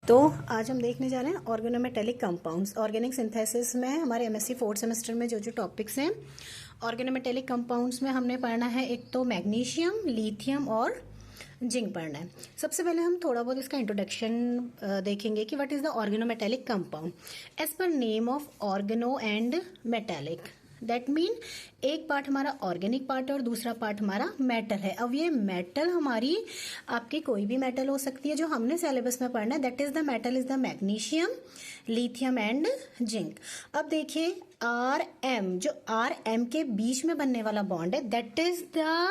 तो आज हम देखने जा रहे हैं ऑर्गेनोमेटेलिक कंपाउंड्स। ऑर्गेनिक सिंथेसिस में हमारे एमएससी फोर्थ सेमेस्टर में जो टॉपिक्स हैं ऑर्गेनोमेटेलिक कंपाउंड्स में हमने पढ़ना है, एक तो मैग्नीशियम, लिथियम और जिंक पढ़ना है। सबसे पहले हम थोड़ा बहुत इसका इंट्रोडक्शन देखेंगे कि what is the organometallic compound as per name of organo and metallic. That mean एक पार्ट हमारा ऑर्गेनिक पार्ट है और दूसरा पार्ट हमारा मेटल है। अब ये मेटल हमारी आपकी कोई भी मेटल हो सकती है जो हमने सिलेबस में पढ़ना है। That is the metal is the magnesium, lithium and zinc. अब देखिए आर एम, जो आर एम के बीच में बनने वाला बॉन्ड है that is the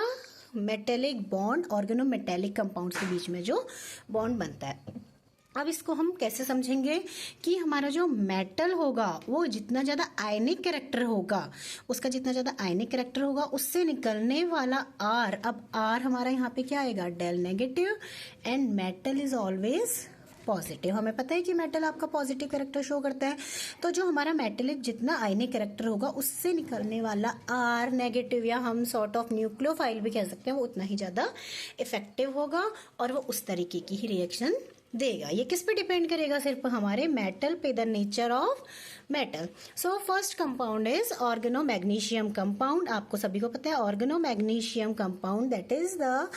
metallic bond. Organometallic compounds के बीच में जो बॉन्ड बनता है, अब इसको हम कैसे समझेंगे कि हमारा जो मेटल होगा वो जितना ज्यादा आयनिक कैरेक्टर होगा, उसका जितना ज्यादा आयनिक कैरेक्टर होगा उससे निकलने वाला आर, अब आर हमारा यहाँ पे क्या आएगा, del negative, and metal is always positive. हमें पता है कि मेटल आपका पॉजिटिव कैरेक्टर शो करता है, तो जो हमारा मेटेलिक जितना आयनिक कैरेक्टर होगा उससे निकलने वाला आर नेगेटिव, या हम सॉर्ट ऑफ न्यूक्लियोफाइल भी कह सकते हैं, वो उतना ही ज्यादा इफेक्टिव होगा और वो उस तरीके की ही रिएक्शन देगा। ये किस पे डिपेंड करेगा, सिर्फ हमारे मेटल पे, the nature of metal. So first compound is organo magnesium compound. आपको सभी को पता है organo magnesium compound that is the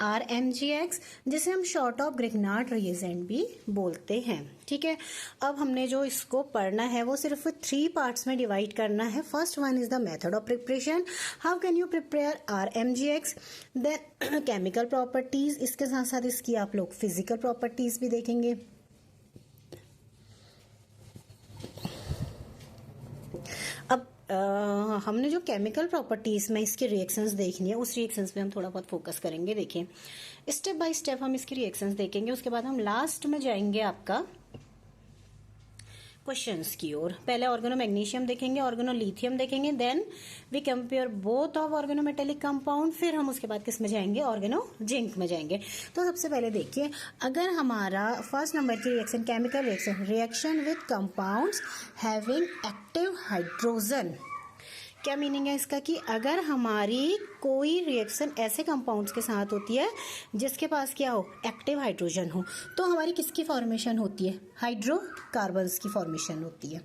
RMgX, जिसे हम शॉर्ट ऑफ ग्रिग्नार्ड रिएजेंट भी बोलते हैं। ठीक है, अब हमने जो इसको पढ़ना है वो सिर्फ 3 पार्ट्स में डिवाइड करना है। First one is the method of preparation, how can you prepare RMgX, then chemical properties, इसके साथ साथ इसकी आप लोग फिजिकल प्रॉपर्टीज भी देखेंगे। अब हमने जो केमिकल प्रॉपर्टीज में इसकी रिएक्शंस देखनी है उस रिएक्शंस पे हम थोड़ा बहुत फोकस करेंगे। देखिए स्टेप बाय स्टेप हम इसकी रिएक्शंस देखेंगे, उसके बाद हम लास्ट में जाएंगे आपका क्वेश्चंस की ओर। पहले ऑर्गेनो मैग्नीशियम देखेंगे, ऑर्गेनो लिथियम देखेंगे, then we compare both of organometallic compound, फिर हम उसके बाद किस में जाएंगे, ऑर्गेनो जिंक में जाएंगे। तो सबसे पहले देखिए, अगर हमारा फर्स्ट नंबर की reaction chemical reaction, reaction with compounds having active hydrogen, क्या मीनिंग है इसका कि अगर हमारी कोई रिएक्शन ऐसे कंपाउंड्स के साथ होती है जिसके पास क्या हो, एक्टिव हाइड्रोजन हो, तो हमारी किसकी फॉर्मेशन होती है, हाइड्रोकार्बन्स की फॉर्मेशन होती है।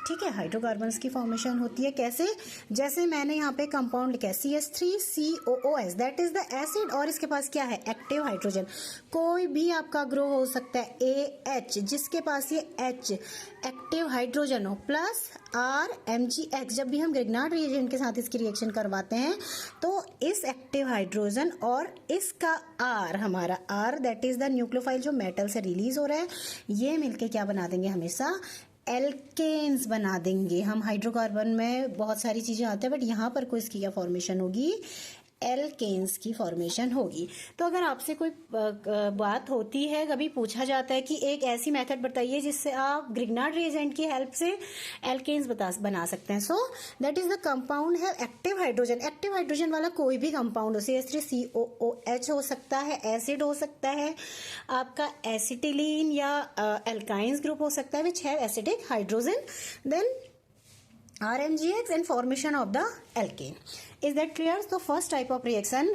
ठीक है, हाइड्रोकार्बन्स की फॉर्मेशन होती है कैसे, जैसे मैंने यहाँ पे कंपाउंड लिखा है CH3COOS, that is the acid, और इसके पास क्या है, एक्टिव हाइड्रोजन। कोई भी आपका ग्रुप हो सकता है AH जिसके पास ये H एक्टिव हाइड्रोजन हो, प्लस RMgX। जब भी हम ग्रिग्नार्ड रिएजेंट के साथ इसकी रिएक्शन करवाते हैं तो इस एक्टिव हाइड्रोजन और इसका R, हमारा R that is the nucleophile जो मेटल से रिलीज हो रहा है, ये मिलके क्या बना देंगे, हमेशा एल्केन्स बना देंगे। हम हाइड्रोकार्बन में बहुत सारी चीजें आते हैं बट यहाँ पर कोई इसकी क्या फॉर्मेशन होगी, एल्केन्स की फॉर्मेशन होगी। तो अगर आपसे कोई बात होती है, कभी पूछा जाता है कि एक ऐसी मेथड बताइए जिससे आप ग्रिग्नार्ड रिएजेंट की हेल्प से एल्केन्स बना सकते हैं, so that is the compound है एक्टिव हाइड्रोजन। एक्टिव हाइड्रोजन वाला कोई भी कंपाउंड हो, CH3COOH हो सकता है, एसिड हो सकता है, आपका एसिटिलीन या एल्काइंस ग्रुप हो सकता है which have acidic hydrogen, then RMgX and formation of the alkane. Is that clear? So first type of reaction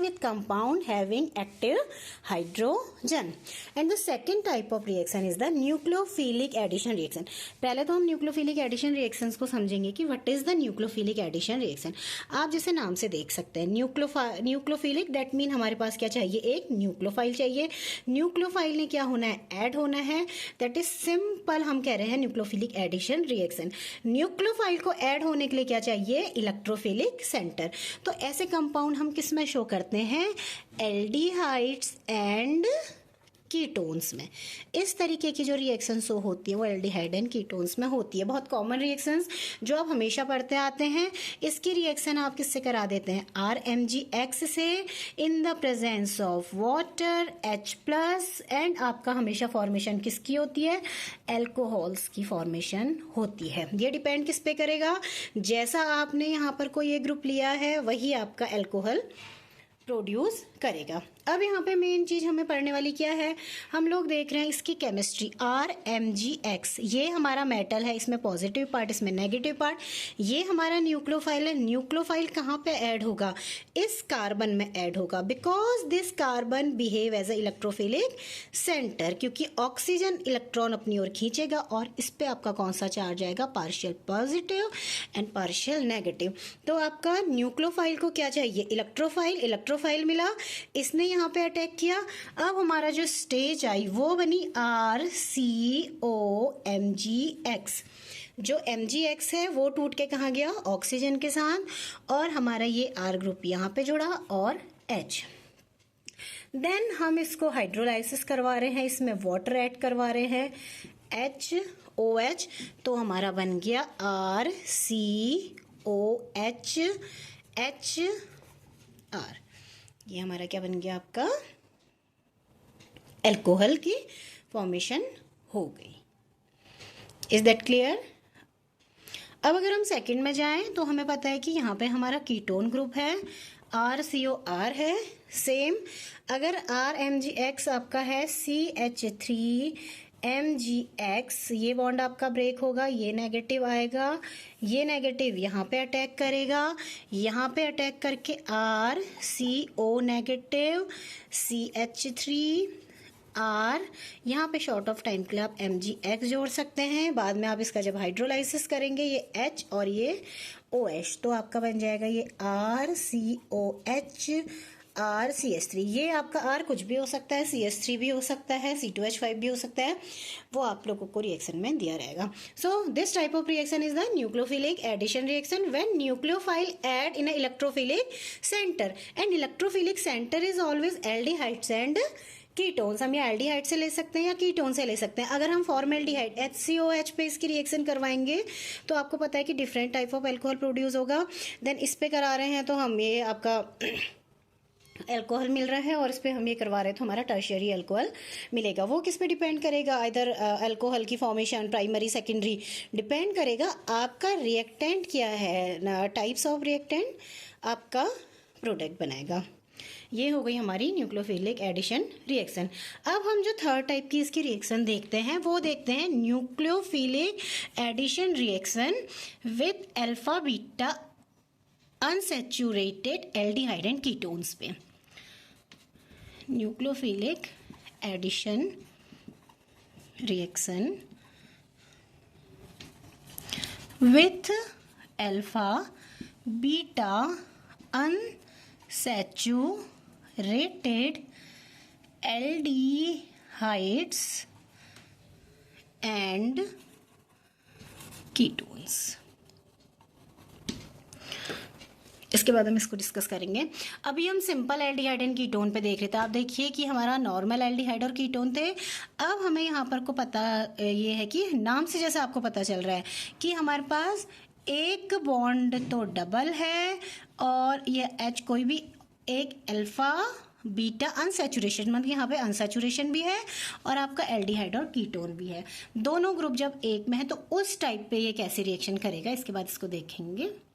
with compound having active hydrogen, and the second type of reaction is the nucleophilic addition reaction. पहले तो हम nucleophilic addition reactions को समझेंगे कि what is the nucleophilic addition reaction. आप जैसे नाम से देख सकते हैं nucleophilic, that mean हमारे पास क्या चाहिए, एक न्यूक्लियोफाइल चाहिए। न्यूक्लियोफाइल ने क्या होना है, ऐड होना है, that is simple हम कह रहे हैं nucleophilic addition reaction। न्यूक्लियोफाइल को ऐड होने के लिए क्या चाहिए, इलेक्ट्रोफिलिक सेंटर। तो ऐसे कंपाउंड हम किस में शो करते हैं, एल्डिहाइड्स एंड कीटोन्स में। इस तरीके की जो रिएक्शन शो होती है वो एल्डिहाइड एंड कीटोन्स में होती है। बहुत कॉमन रिएक्शंस जो आप हमेशा पढ़ते आते हैं। इसकी रिएक्शन आप किससे करा देते हैं, RMgX से, in the presence of water H+, and आपका हमेशा फॉर्मेशन किसकी होती है, एल्कोहल्स की फॉर्मेशन होती है। ये डिपेंड किस पे करेगा, जैसा आपने यहाँ पर कोई एक ग्रुप लिया है वही आपका एल्कोहल प्रोड्यूस करेगा। अब यहाँ पे मेन चीज हमें पढ़ने वाली क्या है, हम लोग देख रहे हैं इसकी केमिस्ट्री। RMgX ये हमारा मेटल है, इसमें पॉजिटिव पार्ट, इसमें नेगेटिव पार्ट। ये हमारा न्यूक्लियोफाइल है। न्यूक्लियोफाइल कहाँ पे ऐड होगा, इस कार्बन में ऐड होगा, because this carbon behave as a electrophilic centre, क्योंकि ऑक्सीजन इलेक्ट्रॉन अपनी ओर खींचेगा और इस पे आपका कौन सा चार्ज आएगा, partial positive and partial negative. तो आपका न्यूक्लियोफाइल को क्या चाहिए, इलेक्ट्रोफाइल। इलेक्ट्रोफाइल मिला, इसने यहाँ पे अटैक किया। अब हमारा जो स्टेज आई वो बनी RCOMgX। जो MgX है वो टूट के कहाँ गया, ऑक्सीजन के साथ, और हमारा ये R ग्रुप यहाँ पे जुड़ा और H। देन हम इसको हाइड्रोलाइसिस करवा रहे हैं, इसमें वाटर ऐड करवा रहे हैं, HOH, तो हमारा बन गया RCOHHR। ये हमारा क्या बन गया, आपका अल्कोहल की फॉर्मेशन हो गई। Is that clear. अब अगर हम सेकंड में जाएं तो हमें पता है कि यहाँ पे हमारा कीटोन ग्रुप है, RCOR है। सेम अगर RMgX आपका है CH3MgX, ये बॉन्ड आपका ब्रेक होगा, ये नेगेटिव आएगा, ये नेगेटिव यहाँ पे अटैक करेगा, यहाँ पे अटैक करके RCO नेगेटिव CH3R, यहाँ पे शॉर्ट ऑफ टाइम के लिए आप MgX जोड़ सकते हैं। बाद में आप इसका जब हाइड्रोलाइसिस करेंगे ये H और ये OH, तो आपका बन जाएगा ये RCOH RCH3। ये आपका R कुछ भी हो सकता है, CH3 भी हो सकता है, C2H5 भी हो सकता है, वो आप लोगों को रिएक्शन में दिया रहेगा। So this type of reaction is the nucleophilic addition reaction when nucleophile add in electrophilic centre, and electrophilic centre is always aldehydes and ketones. हम ये एल्डिहाइड से ले सकते हैं या कीटोन से ले सकते हैं। अगर हम फॉर्मेल्डिहाइड HCOH पे इसकी रिएक्शन करवाएंगे तो आपको पता है कि different type of alcohol produce होगा। देन इस पे करा रहे हैं तो हम ये आपका अल्कोहल मिल रहा है, और इस पे हम ये करवा रहे हैं तो हमारा टर्शियरी अल्कोहल मिलेगा। वो किस पे डिपेंड करेगा, इधर अल्कोहल की फॉर्मेशन प्राइमरी सेकेंडरी डिपेंड करेगा आपका रिएक्टेंट क्या है, टाइप्स ऑफ रिएक्टेंट आपका प्रोडक्ट बनाएगा। ये हो गई हमारी न्यूक्लियोफिलिक एडिशन रिएक्शन। अब हम जो थर्ड टाइप की इसकी रिएक्शन देखते हैं वो देखते हैं nucleophilic addition reaction with alpha beta unsaturated aldehyde and ketones पे। Nucleophilic addition reaction with alpha beta unsaturated aldehydes and ketones। इसके बाद हम इसको डिस्कस करेंगे। अभी हम सिंपल एल्डिहाइड एंड कीटोन पे देख रहे थे। आप देखिए कि हमारा नॉर्मल एल्डिहाइड और कीटोन थे। अब हमें यहाँ पर को पता ये है कि नाम से जैसे आपको पता चल रहा है कि हमारे पास एक बॉन्ड तो डबल है और ये H कोई भी एक अल्फा बीटा अनसैचुरेशन, मतलब यहाँ पे अनसैचुरेशन भी है और आपका एल्डिहाइड और कीटोन भी है। दोनों ग्रुप जब एक में है तो उस टाइप पे ये कैसे रिएक्शन करेगा, इसके बाद इसको देखेंगे।